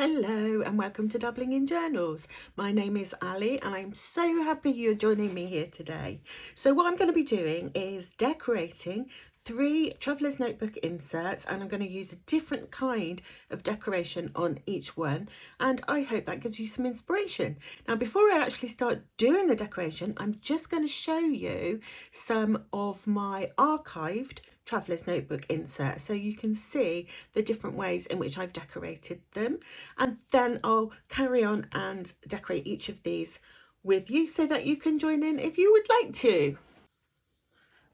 Hello and welcome to Dabbling in Journals. My name is Ali and I'm so happy you're joining me here today. So what I'm going to be doing is decorating 3 Traveller's Notebook inserts, and I'm going to use a different kind of decoration on each one, and I hope that gives you some inspiration. Now before I actually start doing the decoration, I'm just going to show you some of my archived Traveller's Notebook insert so you can see the different ways in which I've decorated them, and then I'll carry on and decorate each of these with you so that you can join in if you would like to.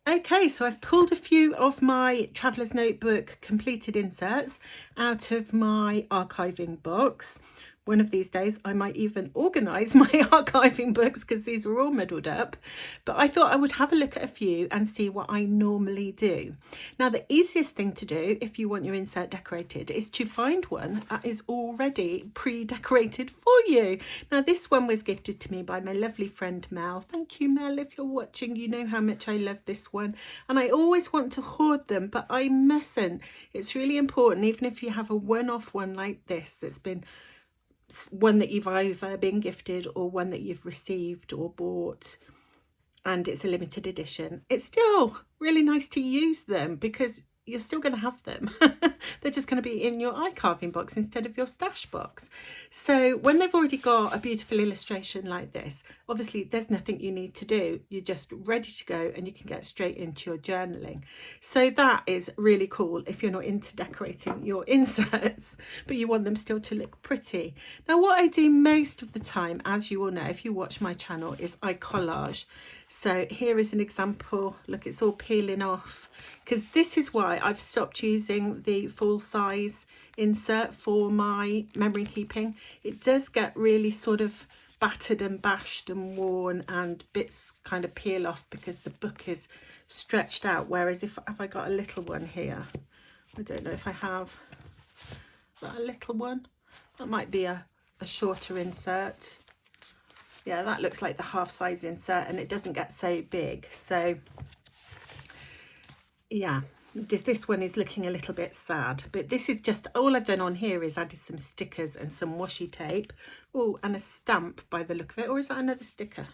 Okay, so I've pulled a few of my Traveller's Notebook completed inserts out of my archiving box. One of these days I might even organise my archiving books because these are all muddled up, but I thought I would have a look at a few and see what I normally do. Now the easiest thing to do if you want your insert decorated is to find one that is already pre-decorated for you. Now this one was gifted to me by my lovely friend Mel. Thank you, Mel, if you're watching. You know how much I love this one, and I always want to hoard them, but I mustn't. It's really important, even if you have a one-off one like this that's been one that you've either been gifted or one that you've received or bought and it's a limited edition, it's still really nice to use them because you're still going to have them. They're just going to be in your archiving box instead of your stash box. So when they've already got a beautiful illustration like this, obviously there's nothing you need to do. You're just ready to go and you can get straight into your journaling. So that is really cool if you're not into decorating your inserts, but you want them still to look pretty. Now what I do most of the time, as you all know if you watch my channel, is I collage. So here is an example. Look, it's all peeling off, because this is why I've stopped using the full size insert for my memory keeping. It does get really sort of battered and bashed and worn, and bits kind of peel off because the book is stretched out. Whereas if I got a little one here, I don't know if I have, is that a little one? That might be a shorter insert. Yeah, that looks like the half size insert and it doesn't get so big. So yeah, this one is looking a little bit sad, but this is just all I've done on here is added some stickers and some washi tape. Oh, and a stamp by the look of it. Or is that another sticker?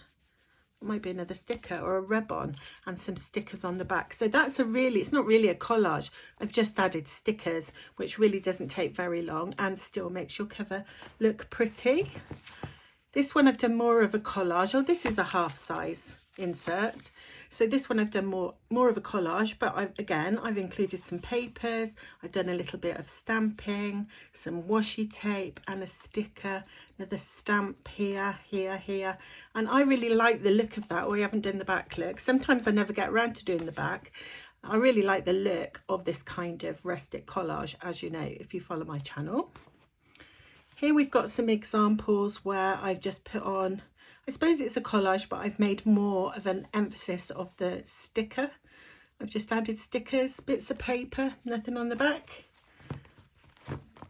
It might be another sticker or a rub-on, and some stickers on the back. So that's it's not really a collage. I've just added stickers, which really doesn't take very long and still makes your cover look pretty. This one I've done more of a collage. Oh, this is a half size insert. So this one I've done more of a collage, but I've included some papers. I've done a little bit of stamping, some washi tape and a sticker, another stamp here, and I really like the look of that. We haven't done the back look. Sometimes I never get around to doing the back. I really like the look of this kind of rustic collage, as you know if you follow my channel. Here we've got some examples where I've just put on, I suppose it's a collage, but I've made more of an emphasis of the sticker. I've just added stickers, bits of paper, nothing on the back.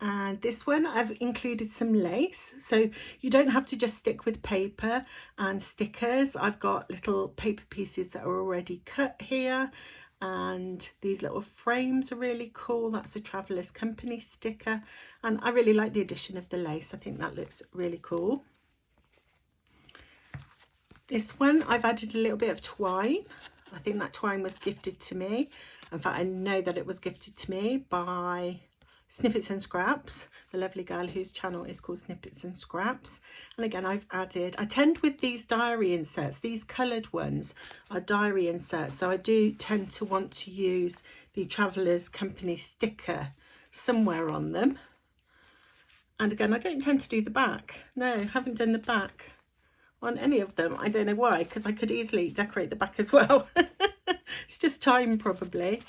And this one I've included some lace, so you don't have to just stick with paper and stickers. I've got little paper pieces that are already cut here, and these little frames are really cool. That's a Traveller's Company sticker, and I really like the addition of the lace. I think that looks really cool. This one I've added a little bit of twine. I think that twine was gifted to me. In fact, I know that it was gifted to me by Snippets and Scraps, the lovely girl whose channel is called Snippets and Scraps. And again, I tend with these diary inserts, these coloured ones are diary inserts, so I do tend to want to use the Traveller's Company sticker somewhere on them. And again, I don't tend to do the back. No, haven't done the back on any of them. I don't know why, because I could easily decorate the back as well. It's just time probably.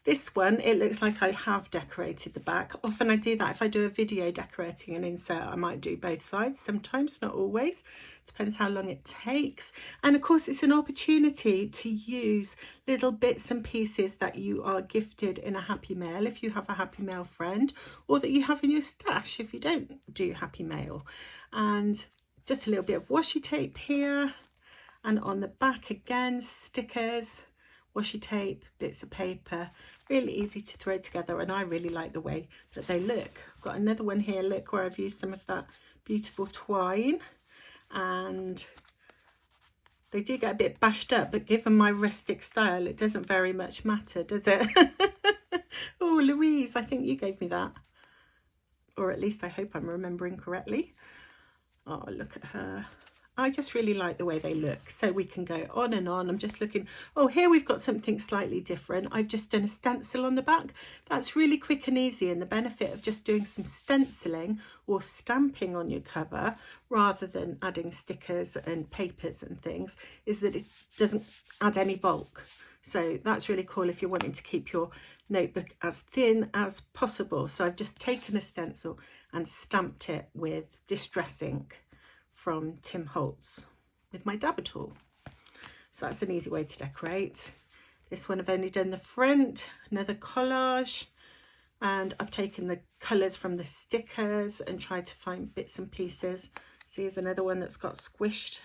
This one, it looks like I have decorated the back. Often I do that. If I do a video decorating an insert, I might do both sides. Sometimes, not always. Depends how long it takes. And of course, it's an opportunity to use little bits and pieces that you are gifted in a Happy Mail, if you have a Happy Mail friend, or that you have in your stash if you don't do Happy Mail. And just a little bit of washi tape here. And on the back again, stickers, washi tape, bits of paper. Really easy to thread together, and I really like the way that they look. got another one here, look, where I've used some of that beautiful twine, and they do get a bit bashed up, but given my rustic style, it doesn't very much matter, does it? Oh, Louise, I think you gave me that. Or at least I hope I'm remembering correctly. Oh, look at her. I just really like the way they look. So we can go on and on. I'm just looking. Oh, here we've got something slightly different. I've just done a stencil on the back. That's really quick and easy. And the benefit of just doing some stenciling or stamping on your cover rather than adding stickers and papers and things is that it doesn't add any bulk. So that's really cool if you're wanting to keep your notebook as thin as possible. So I've just taken a stencil and stamped it with Distress ink from Tim Holtz with my dabber tool. So that's an easy way to decorate. This one I've only done the front, another collage, and I've taken the colours from the stickers and tried to find bits and pieces. So here's another one that's got squished.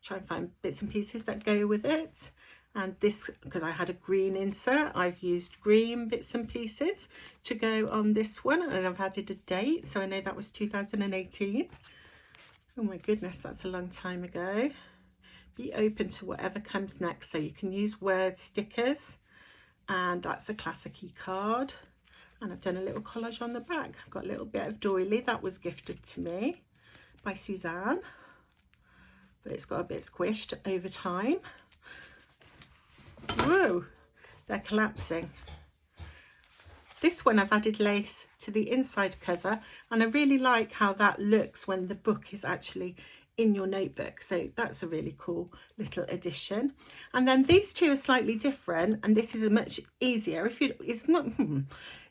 Try and find bits and pieces that go with it. And this, because I had a green insert, I've used green bits and pieces to go on this one, and I've added a date, so I know that was 2018. Oh my goodness, that's a long time ago. Be open to whatever comes next, so you can use word stickers, and that's a classic-y card. And I've done a little collage on the back. I've got a little bit of doily that was gifted to me by Suzanne, but it's got a bit squished over time. Whoa, they're collapsing. This one I've added lace to the inside cover, and I really like how that looks when the book is actually in your notebook. So that's a really cool little addition. And then these two are slightly different, and this is a much easier. If you, it's not,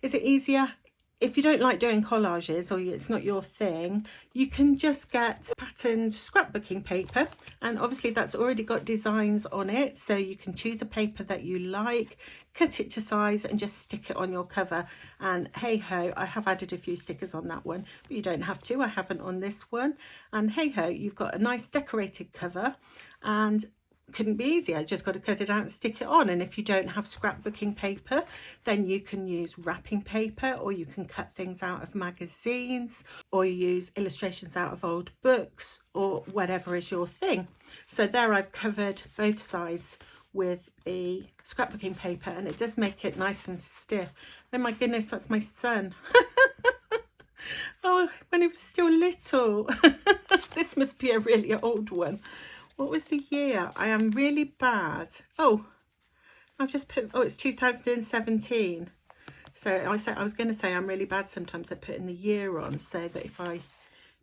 is it easier? If you don't like doing collages or it's not your thing, you can just get patterned scrapbooking paper, and obviously that's already got designs on it, so you can choose a paper that you like, cut it to size and just stick it on your cover. And hey ho, I have added a few stickers on that one, but you don't have to. I haven't on this one. And hey ho, you've got a nice decorated cover, and couldn't be easier. I just got to cut it out and stick it on. And if you don't have scrapbooking paper, then you can use wrapping paper, or you can cut things out of magazines, or use illustrations out of old books, or whatever is your thing. So there I've covered both sides with the scrapbooking paper, and it does make it nice and stiff. Oh my goodness, that's my son. Oh, when he was still little. This must be a really old one. What was the year? I am really bad. Oh, I've just put, oh, it's 2017. So I was going to say I'm really bad sometimes at putting the year on, so that if I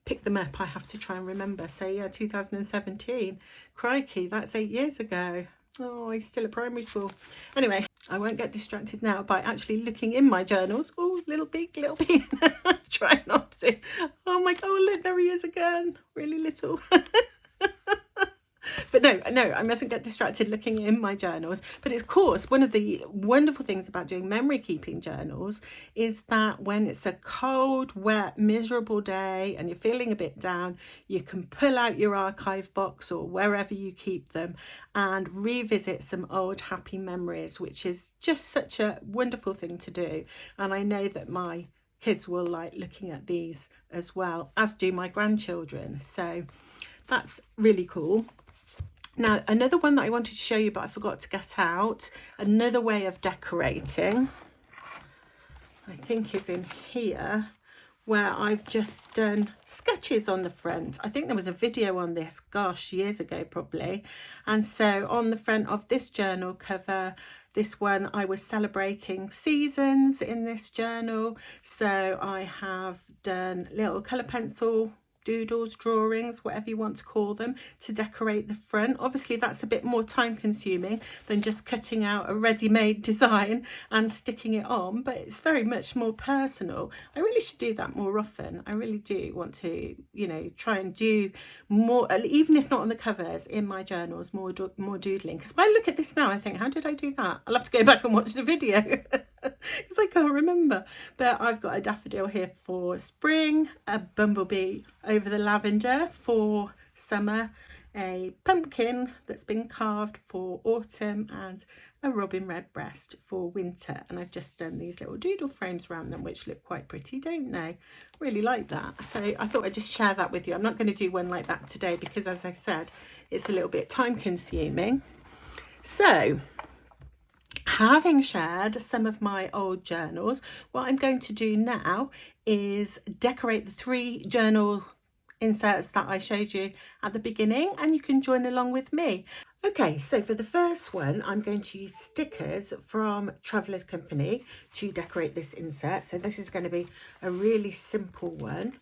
pick them up, I have to try and remember. So yeah, 2017. Crikey, that's 8 years ago. Oh, he's still at primary school. Anyway, I won't get distracted now by actually looking in my journals. Oh, little big. Try not to. Oh my God, look, there he is again. Really little. But no, I mustn't get distracted looking in my journals. But of course, one of the wonderful things about doing memory keeping journals is that when it's a cold, wet, miserable day and you're feeling a bit down, you can pull out your archive box or wherever you keep them and revisit some old happy memories, which is just such a wonderful thing to do. And I know that my kids will like looking at these as well, as do my grandchildren. So that's really cool. Now, another one that I wanted to show you, but I forgot to get out, another way of decorating, I think is in here, where I've just done sketches on the front. I think there was a video on this, gosh, years ago probably. And so on the front of this journal cover, this one, I was celebrating seasons in this journal. So I have done little colour pencil doodles, drawings, whatever you want to call them, to decorate the front. Obviously that's a bit more time consuming than just cutting out a ready-made design and sticking it on, but it's very much more personal. I really should do that more often. I really do want to, you know, try and do more, even if not on the covers, in my journals, more doodling. Because when I look at this now, I think, how did I do that? I'll have to go back and watch the video because I can't remember. But I've got a daffodil here for spring, a bumblebee over the lavender for summer, a pumpkin that's been carved for autumn, and a robin redbreast for winter, and I've just done these little doodle frames around them which look quite pretty, don't they? Really like that, so I thought I'd just share that with you. I'm not going to do one like that today because, as I said, it's a little bit time consuming. So having shared some of my old journals, what I'm going to do now is decorate the 3 journal inserts that I showed you at the beginning, and you can join along with me. Okay, so for the first one, I'm going to use stickers from Traveller's Company to decorate this insert. So this is going to be a really simple one.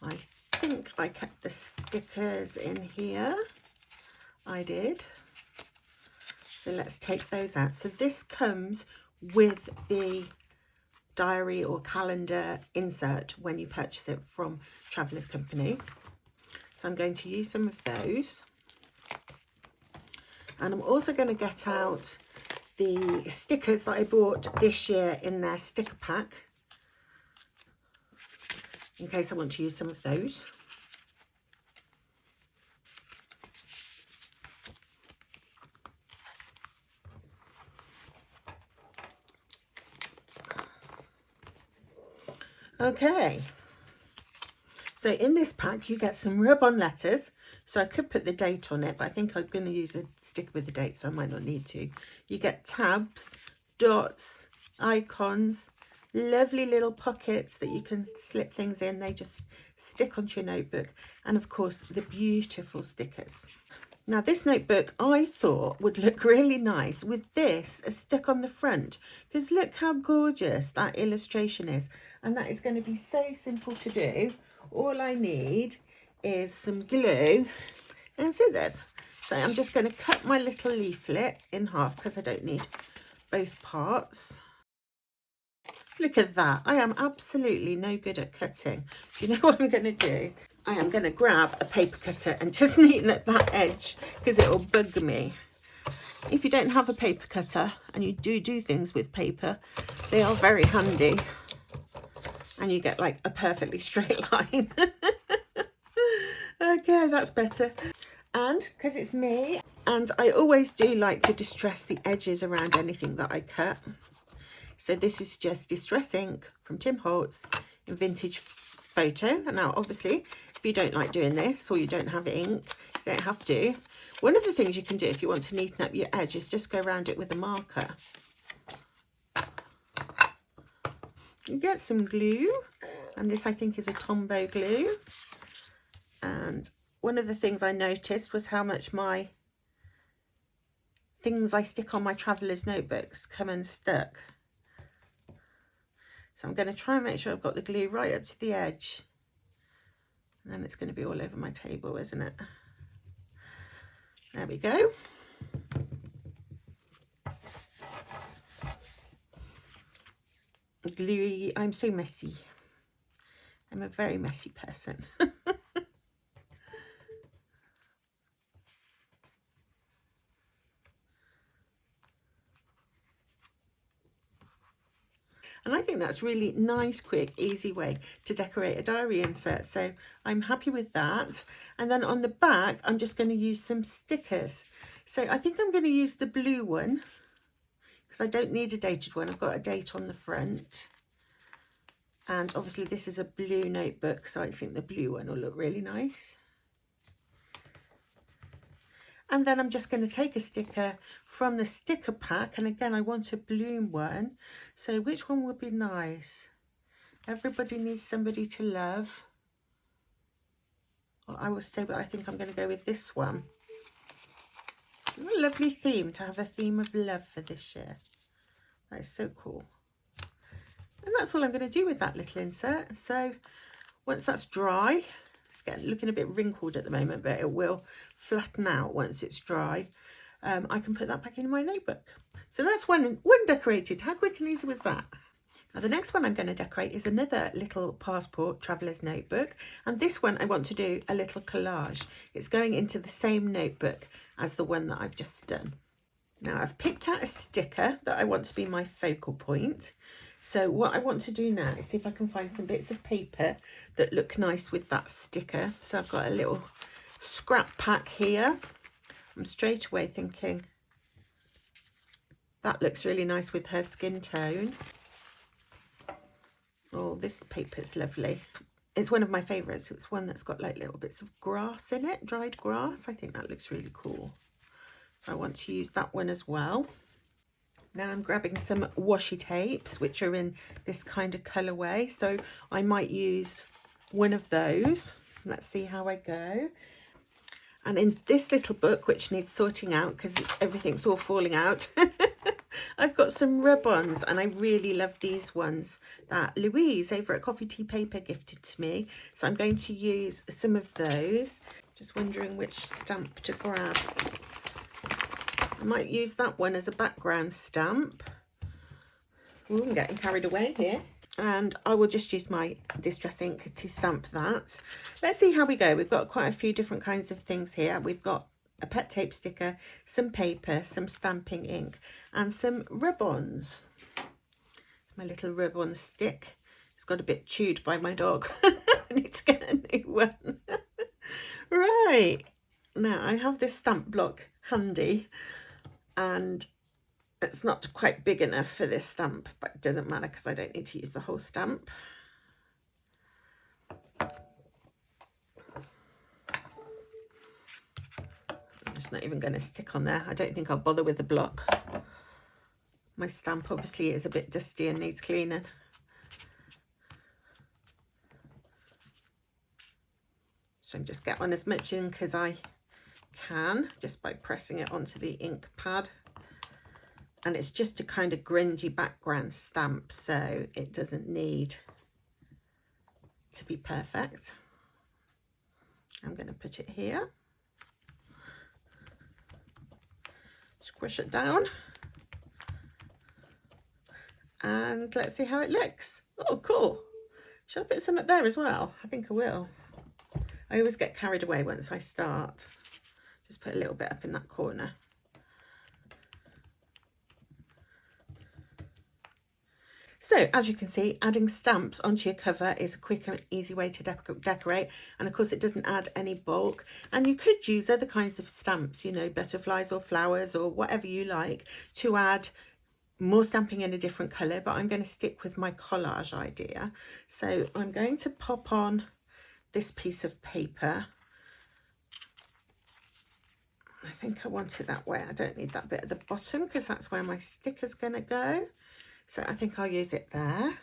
I think I kept the stickers in here. I did. So let's take those out. So this comes with the diary or calendar insert when you purchase it from Traveller's Company. So I'm going to use some of those. And I'm also going to get out the stickers that I bought this year in their sticker pack, in case I want to use some of those. Okay, so in this pack you get some rub-on letters. So I could put the date on it, but I think I'm going to use a sticker with the date, so I might not need to. You get tabs, dots, icons, lovely little pockets that you can slip things in. They just stick onto your notebook. And of course, the beautiful stickers. Now this notebook I thought would look really nice with this stuck on the front, because look how gorgeous that illustration is. And that is going to be so simple to do. All I need is some glue and scissors. So I'm just going to cut my little leaflet in half because I don't need both parts. Look at that. I am absolutely no good at cutting. Do you know what I'm going to do? I am going to grab a paper cutter and just neaten at that edge because it will bug me. If you don't have a paper cutter and you do things with paper, they are very handy. And you get like a perfectly straight line. Okay, that's better. And because it's me, and I always do like to distress the edges around anything that I cut. So this is just Distress ink from Tim Holtz in Vintage Photo. And now obviously, if you don't like doing this or you don't have ink, you don't have to. One of the things you can do if you want to neaten up your edge is just go around it with a marker. You get some glue, and this I think is a Tombow glue. And one of the things I noticed was how much my things I stick on my traveller's notebooks come unstuck. So I'm going to try and make sure I've got the glue right up to the edge. And then it's going to be all over my table, isn't it? There we go. Gluey, I'm so messy. I'm a very messy person. And I think that's really nice, quick, easy way to decorate a diary insert. So I'm happy with that. And then on the back, I'm just going to use some stickers. So I think I'm going to use the blue one because I don't need a dated one. I've got a date on the front. And obviously this is a blue notebook, so I think the blue one will look really nice. And then I'm just going to take a sticker from the sticker pack. And again, I want a bloom one. So which one would be nice? Everybody needs somebody to love. Well, I will say, but I think I'm going to go with this one. What a lovely theme to have a theme of love for this year. That is so cool. And that's all I'm going to do with that little insert. So once that's dry, it's looking a bit wrinkled at the moment, but it will flatten out once it's dry. I can put that back in my notebook. So that's one decorated. How quick and easy was that? Now the next one I'm going to decorate is another little passport traveller's notebook. And this one I want to do a little collage. It's going into the same notebook as the one that I've just done. Now I've picked out a sticker that I want to be my focal point. So what I want to do now is see if I can find some bits of paper that look nice with that sticker. So I've got a little scrap pack here. I'm straight away thinking That looks really nice with her skin tone. Oh, this paper's lovely. It's one of my favourites. It's one that's got like little bits of grass in it, dried grass. I think that looks really cool. So I want to use that one as well. Now I'm grabbing some washi tapes, which are in this kind of colourway. So I might use one of those. Let's see how I go. And in this little book, which needs sorting out because everything's all falling out, I've got some rub-ons, and I really love these ones that Louise over at Coffee Tea Paper gifted to me. So I'm going to use some of those. Just wondering which stamp to grab. I might use that one as a background stamp. Ooh, I'm getting carried away here. And I will just use my Distress ink to stamp that. Let's see how we go. We've got quite a few different kinds of things here. We've got a pet tape sticker, some paper, some stamping ink, and some rub-ons. My little rub-on stick. It's got a bit chewed by my dog. I need to get a new one. Right. Now I have this stamp block handy, and it's not quite big enough for this stamp, but it doesn't matter because I don't need to use the whole stamp. I'm just not even going to stick on there. I don't think I'll bother with the block. My stamp obviously is a bit dusty and needs cleaning. So just get on as much ink as I can just by pressing it onto the ink pad. And it's just a kind of grungy background stamp, so it doesn't need to be perfect. I'm going to put it here. Squish it down. And let's see how it looks. Oh, cool. Should I put some up there as well? I think I will. I always get carried away once I start. Just put a little bit up in that corner. So, as you can see, adding stamps onto your cover is a quick and easy way to decorate. And of course, it doesn't add any bulk. And you could use other kinds of stamps, you know, butterflies or flowers or whatever you like, to add more stamping in a different colour. But I'm going to stick with my collage idea. So I'm going to pop on this piece of paper. I think I want it that way. I don't need that bit at the bottom because that's where my sticker's going to go. So I think I'll use it there.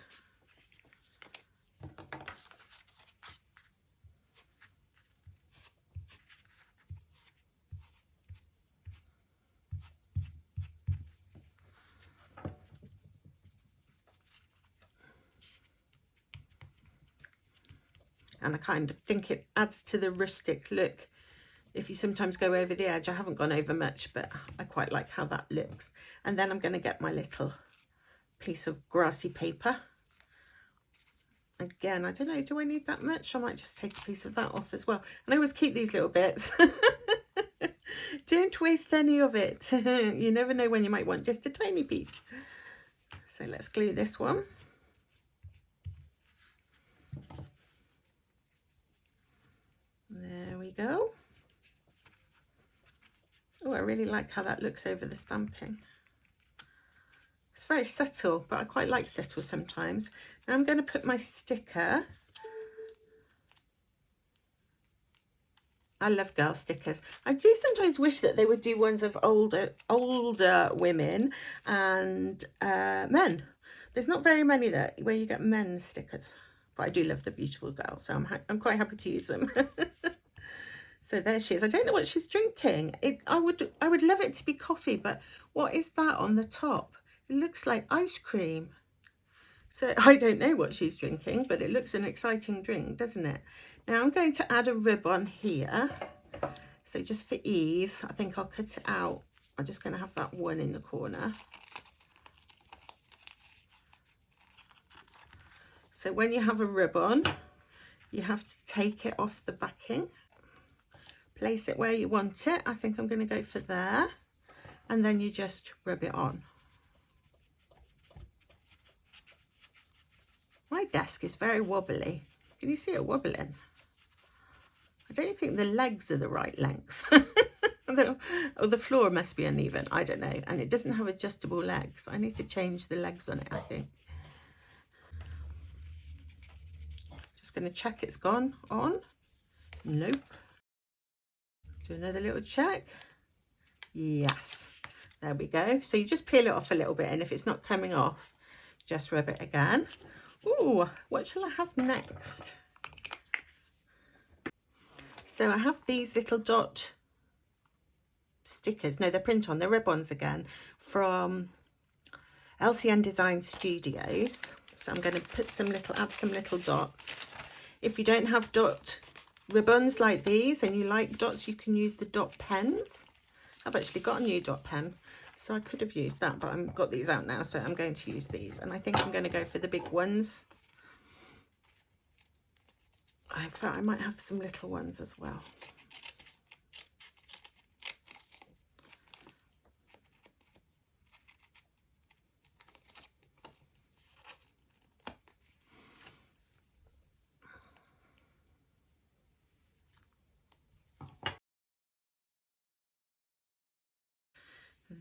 And I kind of think it adds to the rustic look. If you sometimes go over the edge, I haven't gone over much, but I quite like how that looks. And then I'm going to get my little piece of grassy paper. Again, I don't know, do I need that much? I might just take a piece of that off as well. And I always keep these little bits. Don't waste any of it. You never know when you might want just a tiny piece. So let's glue this one. There we go. Oh, I really like how that looks over the stamping. It's very subtle, but I quite like subtle sometimes. Now I'm going to put my sticker. I love girl stickers. I do sometimes wish that they would do ones of older women and men. There's not very many where you get men's stickers, but I do love the beautiful girls, so I'm quite happy to use them. So there she is. I don't know what she's drinking. I would love it to be coffee, but what is that on the top? It looks like ice cream. So I don't know what she's drinking, but it looks an exciting drink, doesn't it? Now I'm going to add a ribbon here. So just for ease, I think I'll cut it out. I'm just going to have that one in the corner. So when you have a ribbon, you have to take it off the backing. Place it where you want it. I think I'm going to go for there. And then you just rub it on. My desk is very wobbly. Can you see it wobbling? I don't think the legs are the right length. Or the floor must be uneven, I don't know. And it doesn't have adjustable legs. I need to change the legs on it, I think. Just going to check it's gone on. Nope. Do another little check. Yes, there we go. So you just peel it off a little bit, and if it's not coming off, just rub it again. Ooh, what shall I have next? So I have these little dot stickers. No, they're print on. They're rib-ons again from LCN Design Studios. So I'm going to put add some little dots. If you don't have dot ribbons like these and you like dots, you can use the dot pens. I've actually got a new dot pen, so I could have used that, but I've got these out now, so I'm going to use these. And I think I'm going to go for the big ones. In fact, I might have some little ones as well.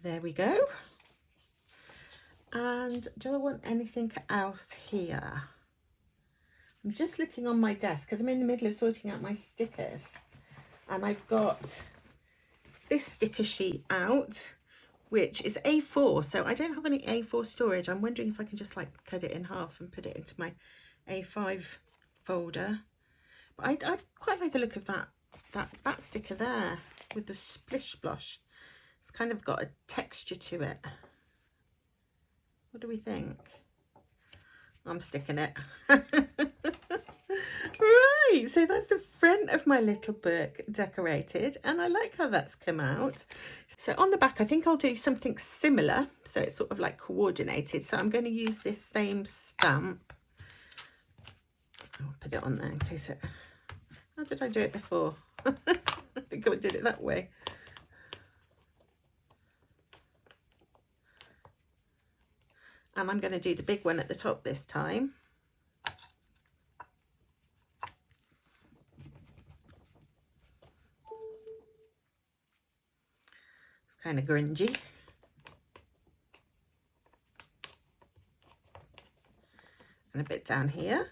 There we go. And do I want anything else here? I'm just looking on my desk because I'm in the middle of sorting out my stickers. And I've got this sticker sheet out, which is A4. So I don't have any A4 storage. I'm wondering if I can just like cut it in half and put it into my A5 folder. But I quite like the look of that sticker there with the splish splosh. It's kind of got a texture to it. What do we think? I'm sticking it. Right, so that's the front of my little book decorated, and I like how that's come out. So on the back, I think I'll do something similar, so it's sort of like coordinated. So I'm going to use this same stamp. I'll put it on there in case it... How did I do it before? I think I did it that way. And I'm going to do the big one at the top this time. It's kind of grungy. And a bit down here.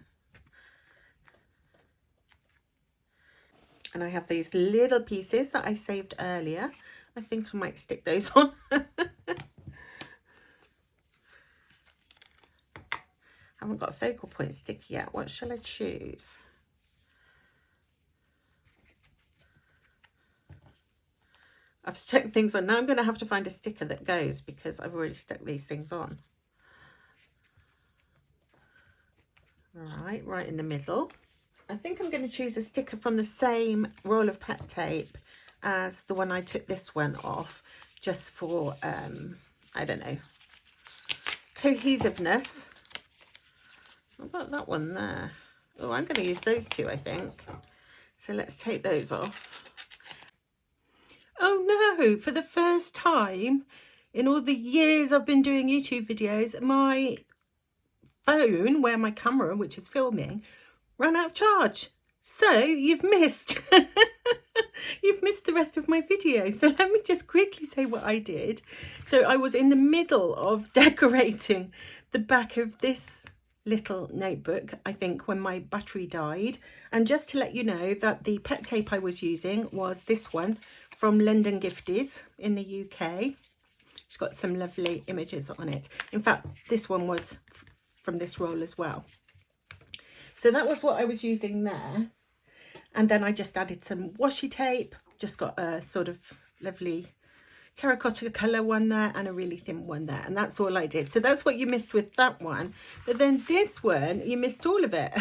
And I have these little pieces that I saved earlier. I think I might stick those on. I haven't got a focal point stick yet. What shall I choose? I've stuck things on. Now I'm going to have to find a sticker that goes because I've already stuck these things on. Right in the middle. I think I'm going to choose a sticker from the same roll of pet tape as the one I took this one off, just for, I don't know, cohesiveness. What about that one there? Oh, I'm going to use those two, I think. So let's take those off. Oh no, for the first time in all the years I've been doing YouTube videos, my phone, where my camera, which is filming, ran out of charge. So you've missed, you've missed the rest of my video. So let me just quickly say what I did. So I was in the middle of decorating the back of this little notebook, I think, when my battery died. And just to let you know that the pet tape I was using was this one from London Gifties in the UK. It's got some lovely images on it. In fact, this one was from this roll as well. So that was what I was using there. And then I just added some washi tape, just got a sort of lovely terracotta colour one there and a really thin one there. And that's all I did. So that's what you missed with that one. But then this one, you missed all of it.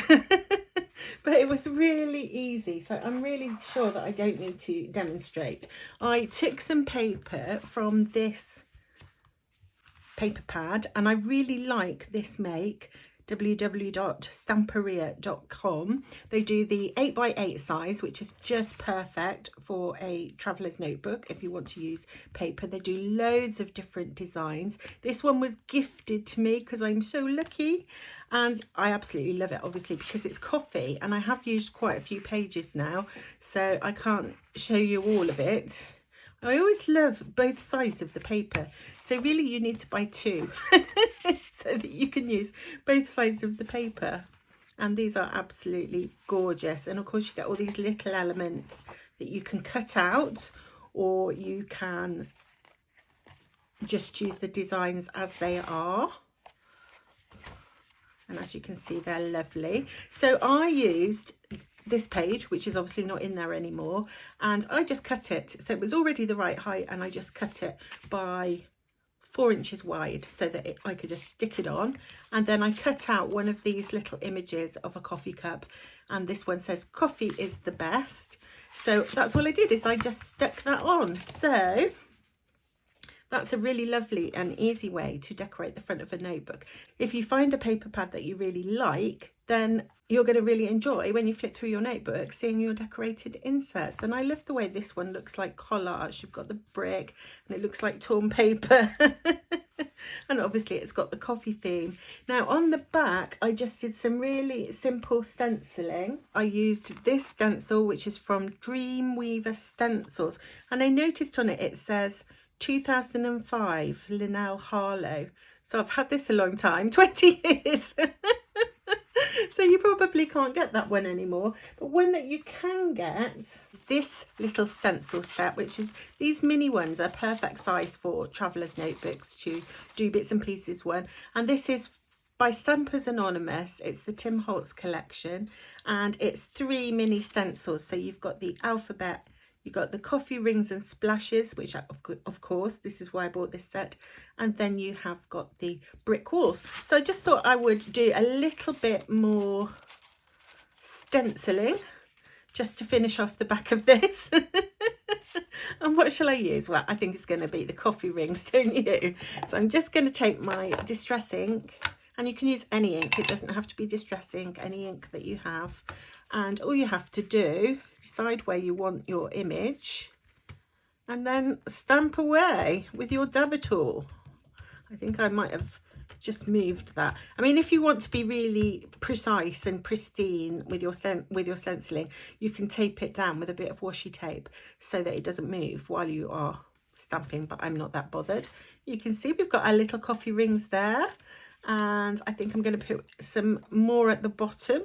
But it was really easy. So I'm really sure that I don't need to demonstrate. I took some paper from this paper pad and I really like this make. www.stamperia.com. They do the 8x8 size, which is just perfect for a traveller's notebook if you want to use paper. They do loads of different designs. This one was gifted to me because I'm so lucky, and I absolutely love it, obviously, because it's coffee, and I have used quite a few pages now, so I can't show you all of it. I always love both sides of the paper, so really you need to buy two so that you can use both sides of the paper. And these are absolutely gorgeous, and of course you get all these little elements that you can cut out, or you can just choose the designs as they are. And as you can see, they're lovely. So I used this page, which is obviously not in there anymore, and I just cut it. So it was already the right height, and I just cut it by 4 inches wide so that I could just stick it on. And then I cut out one of these little images of a coffee cup, and this one says coffee is the best. So that's all I did, is I just stuck that on. So that's a really lovely and easy way to decorate the front of a notebook. If you find a paper pad that you really like, then you're going to really enjoy when you flip through your notebook seeing your decorated inserts. And I love the way this one looks like collage. You've got the brick and it looks like torn paper. And obviously it's got the coffee theme. Now on the back, I just did some really simple stenciling. I used this stencil, which is from Dreamweaver Stencils. And I noticed on it, it says 2005 Linnell Harlow. So I've had this a long time, 20 years. So you probably can't get that one anymore. But one that you can get is this little stencil set, which is, these mini ones are perfect size for traveller's notebooks to do bits and pieces one. And this is by Stampers Anonymous. It's the Tim Holtz collection, and it's 3 mini stencils. So you've got the alphabet, you've got the coffee rings and splashes, which of course, this is why I bought this set. And then you have got the brick walls. So I just thought I would do a little bit more stenciling just to finish off the back of this. And what shall I use? Well, I think it's going to be the coffee rings, don't you? So I'm just going to take my distress ink, and you can use any ink. It doesn't have to be distress ink, any ink that you have. And all you have to do is decide where you want your image and then stamp away with your dabber tool. I think I might have just moved that. I mean, if you want to be really precise and pristine with your stenciling, you can tape it down with a bit of washi tape so that it doesn't move while you are stamping, but I'm not that bothered. You can see we've got our little coffee rings there, and I think I'm going to put some more at the bottom.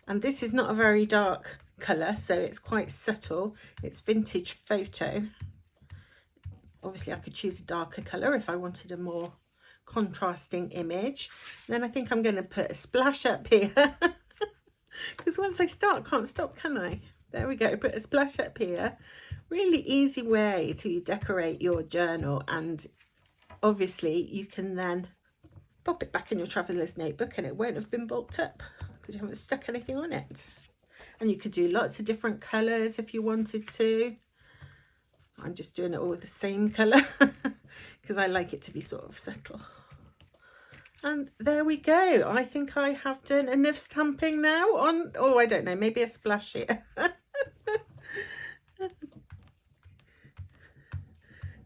And this is not a very dark colour, so it's quite subtle. It's vintage photo. Obviously I could choose a darker colour if I wanted a more contrasting image. And then I think I'm going to put a splash up here because once I start, I can't stop, can I? There we go, put a splash up here. Really easy way to decorate your journal, and obviously you can then pop it back in your traveller's notebook and it won't have been bulked up because you haven't stuck anything on it. And you could do lots of different colours if you wanted to. I'm just doing it all with the same colour because I like it to be sort of subtle. And there we go. I think I have done enough stamping now on, oh, I don't know, maybe a splash here.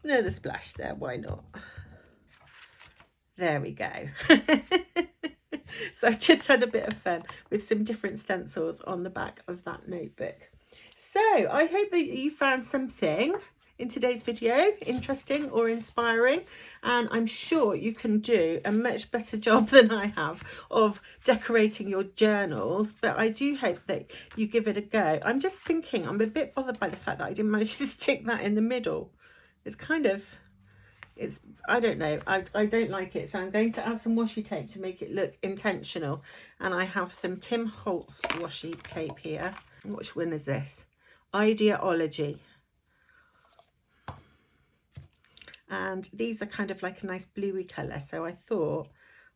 Another splash there, why not? There we go. So I've just had a bit of fun with some different stencils on the back of that notebook. So I hope that you found something in today's video interesting or inspiring, and I'm sure you can do a much better job than I have of decorating your journals, but I do hope that you give it a go. I'm just thinking, I'm a bit bothered by the fact that I didn't manage to stick that in the middle. It's kind of, I don't know, I don't like it, so I'm going to add some washi tape to make it look intentional. And I have some Tim Holtz washi tape here. Which one is this? Ideology. And these are kind of like a nice bluey colour, so I thought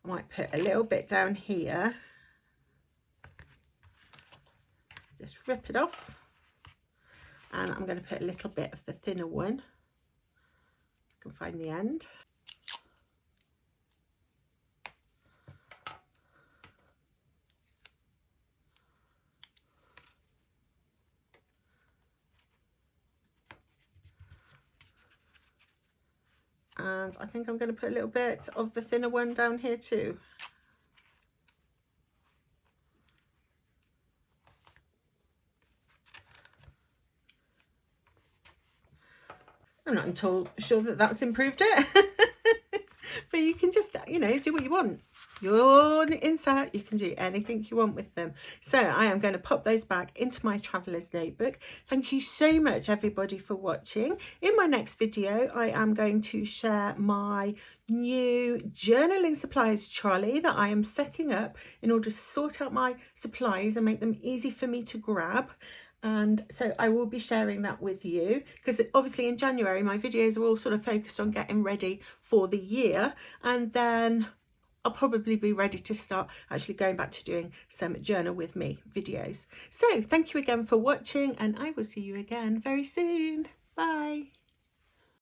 I might put a little bit down here. Just rip it off, and I'm going to put a little bit of the thinner one. I can find the end. And I think I'm going to put a little bit of the thinner one down here too. I'm not at all sure that that's improved it. But you can just, you know, do what you want. Your insert, you can do anything you want with them. So I am going to pop those back into my traveller's notebook. Thank you so much, everybody, for watching. In my next video, I am going to share my new journaling supplies trolley that I am setting up in order to sort out my supplies and make them easy for me to grab. And so I will be sharing that with you, because obviously in January my videos are all sort of focused on getting ready for the year, and then I'll probably be ready to start actually going back to doing some journal with me videos. So thank you again for watching, and I will see you again very soon. Bye.